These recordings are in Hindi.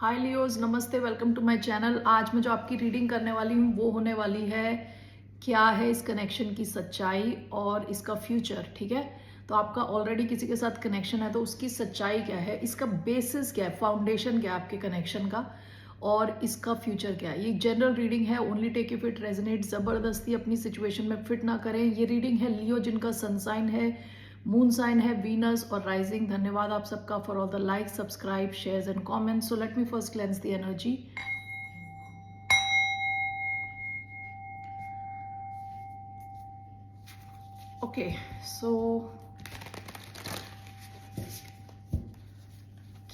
हाय लियोज, नमस्ते, वेलकम टू माय चैनल। आज मैं जो आपकी रीडिंग करने वाली हूँ वो होने वाली है क्या है इस कनेक्शन की सच्चाई और इसका फ्यूचर। ठीक है, तो आपका ऑलरेडी किसी के साथ कनेक्शन है तो उसकी सच्चाई क्या है, इसका बेसिस क्या है, फाउंडेशन क्या है आपके कनेक्शन का, और इसका फ्यूचर क्या है। ये जनरल रीडिंग है, only take if it resonate. जबरदस्ती अपनी सिचुएशन में फिट ना करें। ये रीडिंग है लियो जिनका सन साइन है, मून साइन है वीनस और राइजिंग। धन्यवाद आप सबका for all the like, subscribe, shares and comments. So let me first cleanse the energy. Okay, so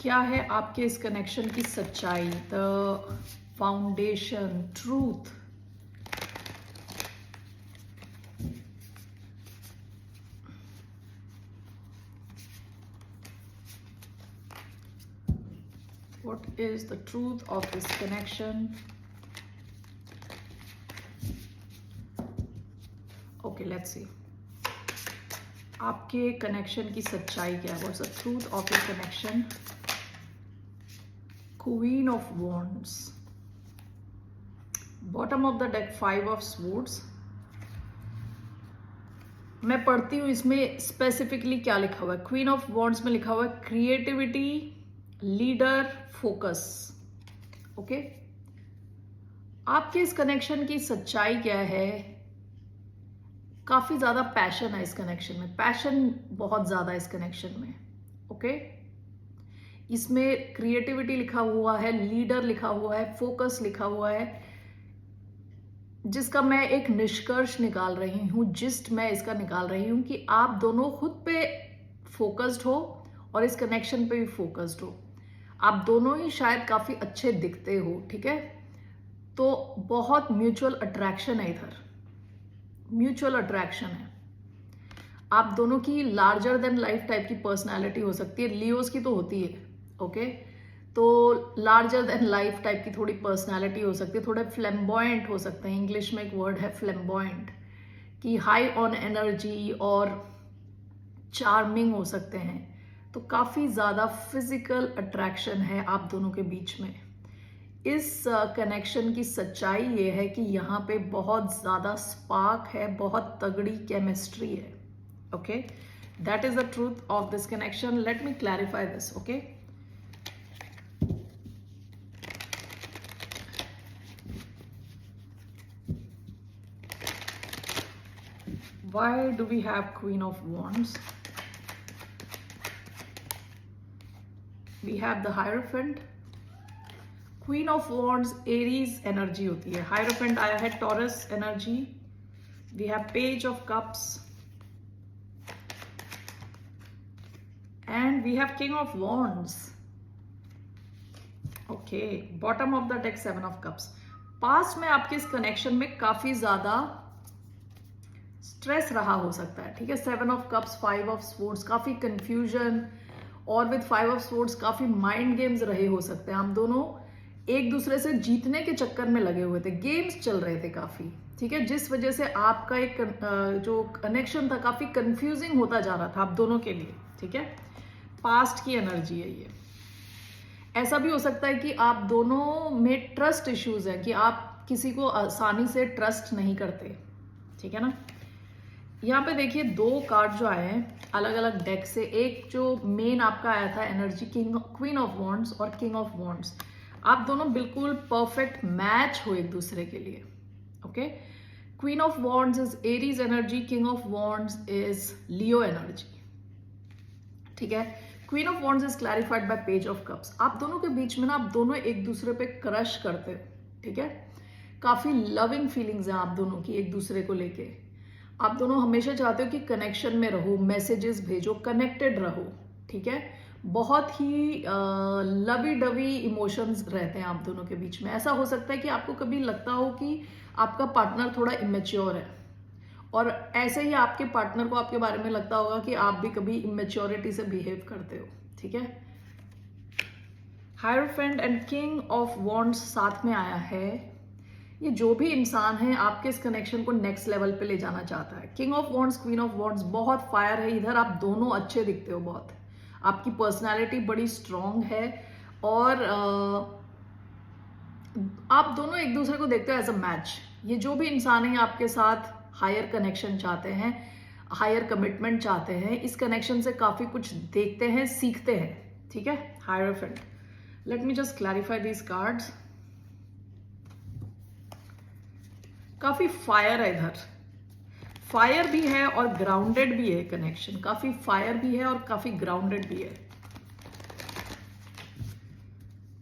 क्या है आपके इस कनेक्शन की सच्चाई, the foundation, truth. What is the truth of this connection? Okay, let's see. आपके कनेक्शन की सच्चाई क्या है? What's the truth of your connection? Queen of Wands. Bottom of the deck, Five of Swords. मैं पढ़ती हूँ इसमें स्पेसिफिकली क्या लिखा हुआ है। क्वीन ऑफ वॉन्ड्स में लिखा हुआ है क्रिएटिविटी, लीडर, फोकस। ओके, आपके इस कनेक्शन की सच्चाई क्या है? काफी ज्यादा पैशन है इस कनेक्शन में, पैशन बहुत ज्यादा है इस कनेक्शन में। ओके, इसमें क्रिएटिविटी लिखा हुआ है, लीडर लिखा हुआ है, फोकस लिखा हुआ है, जिसका मैं एक निष्कर्ष निकाल रही हूं, जिस्ट मैं इसका निकाल रही हूं कि आप दोनों खुद पे फोकस्ड हो और इस कनेक्शन पे भी फोकस्ड हो। आप दोनों ही शायद काफी अच्छे दिखते हो। ठीक है, तो बहुत म्यूचुअल अट्रैक्शन है इधर, म्यूचुअल अट्रैक्शन है। आप दोनों की लार्जर देन लाइफ टाइप की पर्सनैलिटी हो सकती है, लियोज की तो होती है। ओके, तो लार्जर देन लाइफ टाइप की थोड़ी पर्सनैलिटी हो सकती है, थोड़े फ्लैम्बॉयंट हो सकते हैं। इंग्लिश में एक वर्ड है फ्लैम्बॉयंट, कि हाई ऑन एनर्जी और चार्मिंग हो सकते हैं। तो काफी ज्यादा फिजिकल अट्रैक्शन है आप दोनों के बीच में। इस कनेक्शन की सच्चाई ये है कि यहाँ पे बहुत ज्यादा स्पार्क है, बहुत तगड़ी केमिस्ट्री है। Okay, that is the truth of this connection. Late me clarify this. Okay, why do we have Queen of Wands? We have the Hierophant. Queen of Wands Aries energy होती है, Hierophant आया है Taurus energy. We have Page of Cups and we have King of Wands. Okay, bottom of the deck, Seven of Cups. Past में आपके इस कनेक्शन में काफी ज्यादा स्ट्रेस रहा हो सकता है। ठीक है, seven of cups, five of swords, काफी कंफ्यूजन, और विद फाइव ऑफ स्वॉर्ड्स काफी माइंड गेम्स रहे हो सकते हैं। हम दोनों एक दूसरे से जीतने के चक्कर में लगे हुए थे, गेम्स चल रहे थे काफी। ठीक है, जिस वजह से आपका एक जो कनेक्शन था काफी कंफ्यूजिंग होता जा रहा था आप दोनों के लिए। ठीक है, पास्ट की एनर्जी है ये। ऐसा भी हो सकता है कि आप दोनों में ट्रस्ट इश्यूज है, कि आप किसी को आसानी से ट्रस्ट नहीं करते। ठीक है ना, यहाँ पे देखिए दो कार्ड जो आए हैं अलग अलग डेक से। एक जो मेन आपका आया था एनर्जी, क्वीन ऑफ वॉन्ड्स और किंग ऑफ वॉन्ड्स। आप दोनों बिल्कुल परफेक्ट मैच हो एक दूसरे के लिए। Okay, queen of wands is Aries energy, king of wands is Leo energy. ठीक है, queen of wands is clarified bye page of cups. आप दोनों के बीच में ना आप दोनों एक दूसरे पे क्रश करते हो। ठीक है, काफी लविंग फीलिंग्स हैं आप दोनों की एक दूसरे को लेके। आप दोनों हमेशा चाहते हो कि कनेक्शन में रहो, मैसेजेस भेजो, कनेक्टेड रहो। ठीक है, बहुत ही लवी डवी इमोशंस रहते हैं आप दोनों के बीच में। ऐसा हो सकता है कि आपको कभी लगता हो कि आपका पार्टनर थोड़ा इमेच्योर है, और ऐसे ही आपके पार्टनर को आपके बारे में लगता होगा कि आप भी कभी इमेच्योरिटी से बिहेव करते हो। ठीक है, hierophant and king of wands साथ में आया है। ये जो भी इंसान है आपके इस कनेक्शन को नेक्स्ट लेवल पे ले जाना चाहता है। King of wands, queen of wands, बहुत फायर है इधर। आप दोनों अच्छे दिखते हो बहुत, आपकी पर्सनालिटी बड़ी स्ट्रांग है और आप दोनों एक दूसरे को देखते हो एज अ मैच। ये जो भी इंसान है आपके साथ हायर कनेक्शन चाहते हैं, हायर कमिटमेंट चाहते हैं, इस कनेक्शन से काफी कुछ देखते हैं, सीखते हैं, ठीक है। Hierophant, let me just clarify these cards. काफी फायर है इधर, फायर भी है और ग्राउंडेड भी है कनेक्शन, काफी फायर भी है और काफी ग्राउंडेड भी है।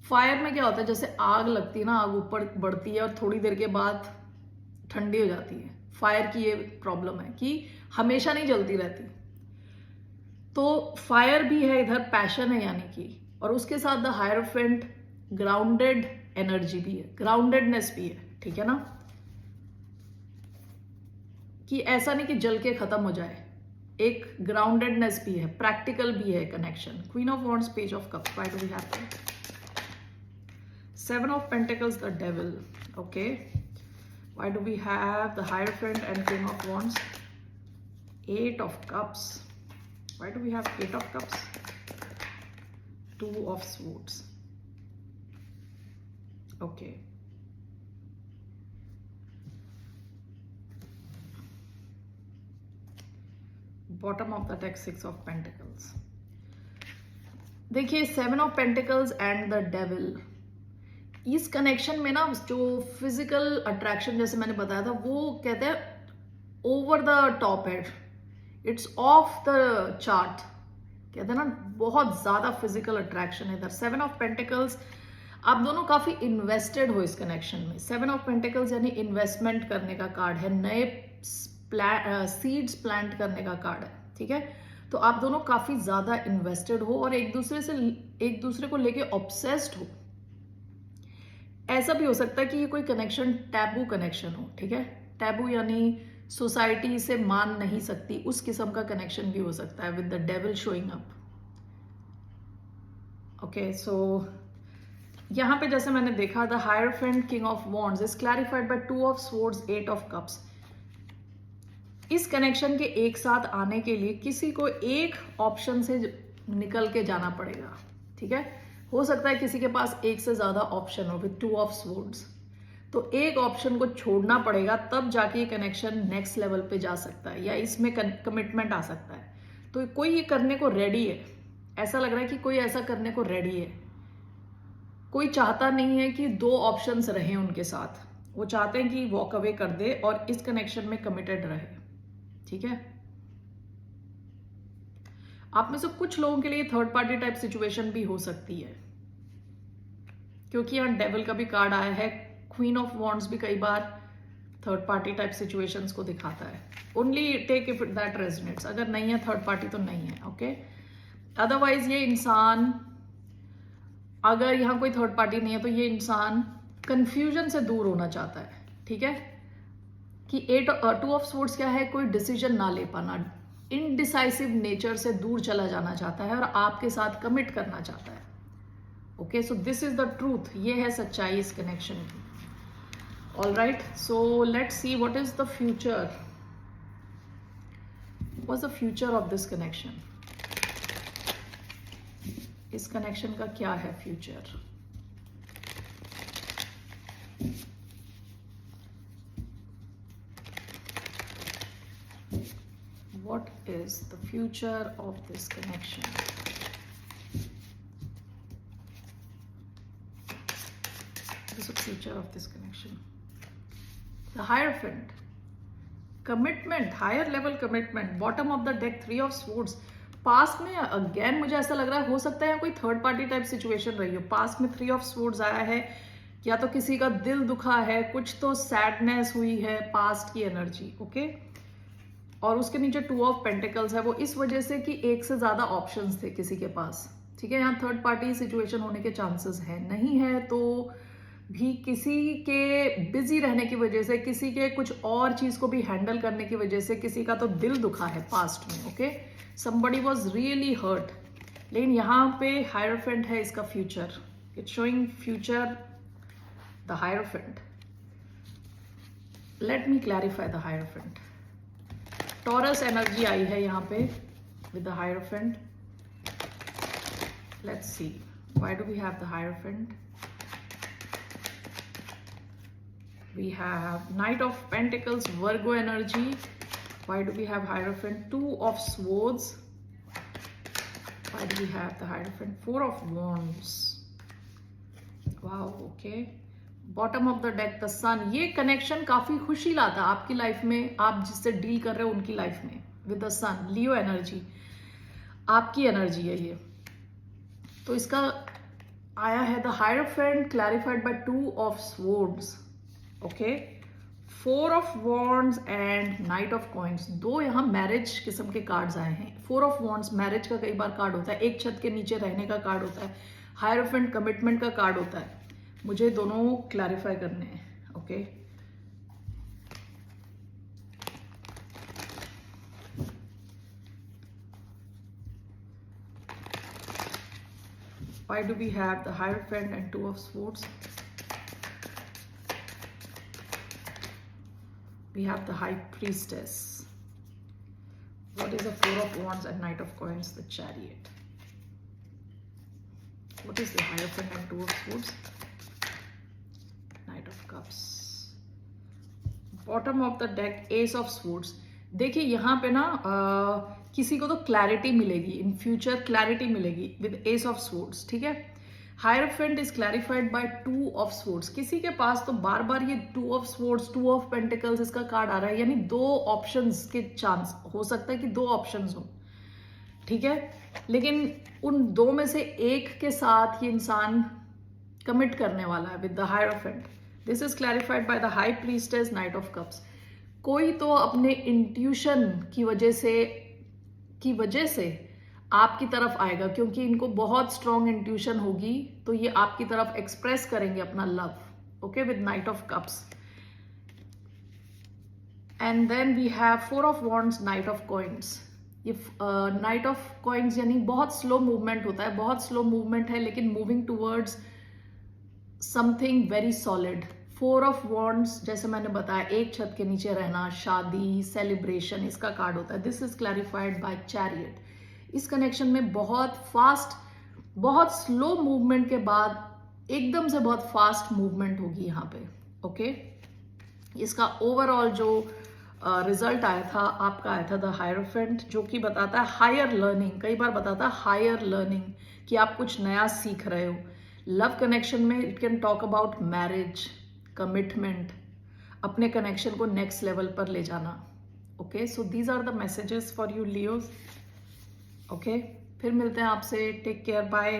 फायर में क्या होता है, जैसे आग लगती है ना, आग ऊपर बढ़ती है और थोड़ी देर के बाद ठंडी हो जाती है। फायर की ये प्रॉब्लम है कि हमेशा नहीं जलती रहती। तो फायर भी है इधर, पैशन है यानी कि, और उसके साथ द हायरफेंट ग्राउंडेड एनर्जी भी है, ग्राउंडेडनेस भी है, ठीक है ना, कि ऐसा नहीं कि जल के खत्म हो जाए, एक ग्राउंडेडनेस भी है, प्रैक्टिकल भी है connection. Queen of wands, page of cups, why do we have that? Seven of Pentacles, the Devil. Okay, why do we have the Hierophant and King of Wands? Eight of Cups. Why do we have Eight of Cups? Two of Swords. Okay. Bottom of the deck, Six of Pentacles. देखिए, Seven of Pentacles and the Devil. इस कनेक्शन में ना जो फिजिकल अट्रैक्शन जैसे मैंने बताया था, वो कहते हैं ओवर द टॉप है, इट्स ऑफ द चार्ट, कहते हैं ना, बहुत ज्यादा फिजिकल अट्रैक्शन है इधर। सेवन ऑफ पेंटिकल्स, आप दोनों काफी इन्वेस्टेड हो इस कनेक्शन में। सेवन ऑफ पेंटिकल्स यानी इन्वेस्टमेंट करने का कार्ड है, नए सीड्स प्लांट करने का कार्ड है, ठीक है। तो आप दोनों काफी ज्यादा इन्वेस्टेड हो और एक दूसरे को लेके ऑब्सेस्ड हो। ऐसा भी हो सकता है कि ये कोई कनेक्शन टैबू कनेक्शन हो, ठीक है। टैबू यानी सोसाइटी से मान नहीं सकती, उस किस्म का कनेक्शन भी हो सकता है with the devil showing up. Okay, so यहां पे जैसे मैंने देखा, the hierophant king of wands is clarified by two of swords, eight of cups. इस कनेक्शन के एक साथ आने के लिए किसी को एक ऑप्शन से निकल के जाना पड़ेगा, ठीक है। हो सकता है किसी के पास एक से ज्यादा ऑप्शन हो विद टू ऑफ स्वॉर्ड्स, तो एक ऑप्शन को छोड़ना पड़ेगा, तब जाके ये कनेक्शन नेक्स्ट लेवल पे जा सकता है या इसमें कमिटमेंट आ सकता है। तो कोई ये करने को रेडी है, ऐसा लग रहा है कि कोई ऐसा करने को रेडी है। कोई चाहता नहीं है कि दो ऑप्शंस रहे उनके साथ, वो चाहते हैं कि वॉक अवे कर दे और इस कनेक्शन में कमिटेड रहे, ठीक है। आप में से कुछ लोगों के लिए थर्ड पार्टी टाइप सिचुएशन भी हो सकती है, क्योंकि यहाँ डेविल का भी कार्ड आया है। क्वीन ऑफ वॉन्ड्स भी कई बार थर्ड पार्टी टाइप सिचुएशंस को दिखाता है। Only take if that resonates, अगर नहीं है थर्ड पार्टी तो नहीं है, ओके। अदरवाइज ये इंसान, अगर यहाँ कोई थर्ड पार्टी नहीं है तो ये इंसान कंफ्यूजन से दूर होना चाहता है, ठीक है। कि टू ऑफ स्वॉर्ड्स क्या है, कोई डिसीजन ना ले पाना, इनडिसाइसिव नेचर से दूर चला जाना चाहता है और आपके साथ कमिट करना चाहता है। Okay, so this is the truth, ये है सच्चाई इस कनेक्शन की। All right, so let's see what is the future, what's the future of this connection. इस कनेक्शन का क्या है future? What is the future of this connection? What is the future of this connection? The Hierophant. Commitment, higher level commitment. Bottom of the deck, Three of Swords. Past में अगेन मुझे ऐसा लग रहा है, हो सकता है कोई थर्ड पार्टी टाइप सिचुएशन रही हो। पास्ट में थ्री ऑफ स्वॉर्ड्स आया है, या तो किसी का दिल दुखा है, कुछ तो सैडनेस हुई है, पास्ट की एनर्जी, ओके। और उसके नीचे टू ऑफ पेंटिकल्स है, वो इस वजह से कि एक से ज्यादा ऑप्शंस थे किसी के पास, ठीक है। यहाँ थर्ड पार्टी सिचुएशन होने के चांसेस है, नहीं है तो भी किसी के बिजी रहने की वजह से, किसी के कुछ और चीज को भी हैंडल करने की वजह से किसी का तो दिल दुखा है पास्ट में, okay. somebody was really hurt, लेकिन यहाँ पे हायरफेंट है इसका future, it's showing future the hierophant. Let me clarify the hierophant. Taurus energy आई है यहाँ पे with the hierophant. Let's see Why do we have the Hierophant? We have Knight of Pentacles, Virgo energy. Why do we have Hierophant? Two of Swords. Why do we have the Hierophant? Four of Wands. Wow, okay. Bottom of the deck the sun. ये कनेक्शन काफी खुशी लाता है आपकी लाइफ में, आप जिससे डील कर रहे हो उनकी लाइफ में. With the sun, Leo energy, आपकी एनर्जी है ये. तो इसका आया है the hierophant clarified by two of swords. Okay, four of wands and knight of coins. दो यहाँ मैरिज किस्म के कार्ड्स आए हैं. फोर ऑफ वॉन्ड्स मैरिज का कई बार कार्ड होता है, एक छत के नीचे रहने का कार्ड होता है. हायरोफेंट कमिटमेंट का कार्ड होता है. मुझे दोनों क्लैरिफाई करने हैं. Okay, why do we have the Hierophant and two of swords? We have the High Priestess. What is the Four of Wands and Knight of Coins? The Chariot. What is the Hierophant and two of swords? Knight of Cups. Bottom of the deck, Ace of Swords. देखिए यहाँ पे ना किसी को तो क्लैरिटी मिलेगी, इन फ्यूचर क्लैरिटी मिलेगी विद एस ऑफ स्वॉर्ड्स. ठीक है, hierophant is clarified by two of swords. किसी के पास तो बार बार ये to of swords, two of pentacles इसका कार्ड आ रहा है, यानी दो ऑप्शंस के चांस हो सकता है कि दो ऑप्शंस हो. ठीक है, लेकिन उन दो में से एक के साथ ये इंसान कमिट करने वाला है with the hierophant. This is clarified by the high priestess, night of cups. कोई तो अपने इंट्यूशन की वजह से आपकी तरफ आएगा, क्योंकि इनको बहुत स्ट्रॉन्ग इंट्यूशन होगी, तो ये आपकी तरफ एक्सप्रेस करेंगे अपना love. Okay, with knight of cups. And then we have four of wands, knight of coins. ये नाइट ऑफ कॉइन्स यानी बहुत स्लो मूवमेंट होता है, बहुत स्लो मूवमेंट है, लेकिन moving towards something very solid. Four of wands जैसे मैंने बताया, एक छत के नीचे रहना, शादी, सेलिब्रेशन, इसका कार्ड होता है. This is clarified by chariot. इस कनेक्शन में बहुत फास्ट, बहुत स्लो मूवमेंट के बाद एकदम से बहुत फास्ट मूवमेंट होगी यहाँ पे. ओके, इसका ओवरऑल जो रिजल्ट आया था आपका आया था द हायरोफेंट, जो कि बताता है हायर लर्निंग. कई बार बताता है हायर लर्निंग, कि आप कुछ नया सीख रहे हो. लव कनेक्शन में it can talk about marriage, commitment, अपने कनेक्शन को नेक्स्ट लेवल पर ले जाना. Okay, so these are the messages for you Leos. Okay, फिर मिलते हैं आपसे. Take care, bye.